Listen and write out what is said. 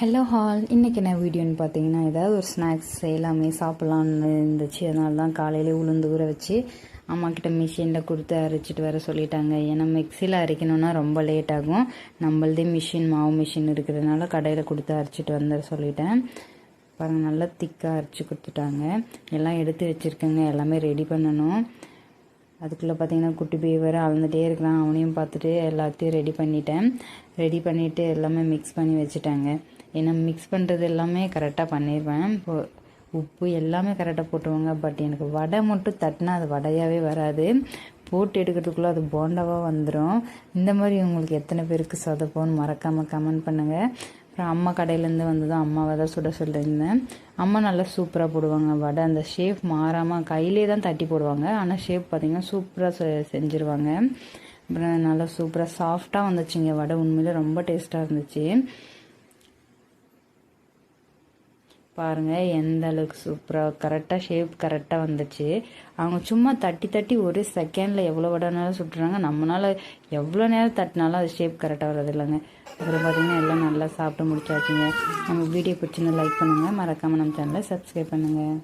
Hello hall, இன்றைக்கி என்ன வீடியோன்னு பார்த்தீங்கன்னா, ஏதாவது ஒரு ஸ்நாக்ஸ் செய்யலாமே சாப்பிட்லான்னு இருந்துச்சு. அதனால தான் காலையிலே உளுந்து ஊற வச்சு அம்மாக்கிட்ட மிஷினில் கொடுத்து அரைச்சிட்டு வர சொல்லிட்டாங்க. ஏன்னா மிக்சியில் அரைக்கணுன்னா ரொம்ப லேட் ஆகும். நம்மளதே மாவு மிஷின் இருக்கிறதுனால கடையில் கொடுத்து அரைச்சிட்டு வந்துட சொல்லிட்டேன். பாருங்கள், நல்லா திக்காக அரைச்சி கொடுத்துட்டாங்க. எல்லாம் எடுத்து வச்சுருக்கேங்க, எல்லாமே ரெடி பண்ணணும். அதுக்குள்ளே பார்த்தீங்கன்னா குட்டி பேய் வேறு அழுந்துகிட்டே இருக்கிறான். அவனையும் பார்த்துட்டு எல்லாத்தையும் ரெடி பண்ணிவிட்டு எல்லாமே மிக்ஸ் பண்ணி வச்சுட்டாங்க. ஏன்னா மிக்ஸ் பண்ணுறது எல்லாமே கரெக்டாக பண்ணிடுவேன். உப்பு எல்லாமே கரெக்டாக போட்டுருவாங்க. பட் எனக்கு வடை மட்டும் தட்டினா அது வடையாகவே வராது. போட்டு எடுக்கிறதுக்குள்ளே அது போண்டாவாக வந்துடும். இந்த மாதிரி உங்களுக்கு எத்தனை பேருக்கு சொதப்போன்னு மறக்காமல் கமெண்ட் பண்ணுங்கள். அப்புறம் அம்மா கடையிலேருந்து வந்து தான் அம்மாவை தான் சுட சொல்லியிருந்தேன். அம்மா நல்லா சூப்பராக போடுவாங்க வடை. அந்த ஷேப் மாறாமல் கையிலே தான் தட்டி போடுவாங்க. ஆனால் ஷேப் பார்த்திங்கன்னா சூப்பராக செஞ்சுருவாங்க. அப்புறம் நல்லா சூப்பராக சாஃப்டாக வந்துச்சுங்க வடை. உண்மையிலே ரொம்ப டேஸ்ட்டாக இருந்துச்சு. பாருங்கள் எந்த அளவுக்கு சூப்பராக கரெக்டாக ஷேப் கரெக்டாக வந்துச்சு. அவங்க சும்மா தட்டி ஒரு செகண்டில் எவ்வளோ வடைனாலும் சுட்டுறாங்க. நம்மளால் எவ்வளோ நேரம் தட்டினாலும் அது ஷேப் கரெக்டாக வர்றது இல்லைங்க. அப்புறம் பார்த்திங்கன்னா எல்லாம் நல்லா சாப்பிட்டு முடிச்சாச்சுங்க. நம்ம வீடியோ பிடிச்சிருந்தா லைக் பண்ணுங்கள், மறக்காமல் நம்ம சேனலை சப்ஸ்கிரைப் பண்ணுங்கள்.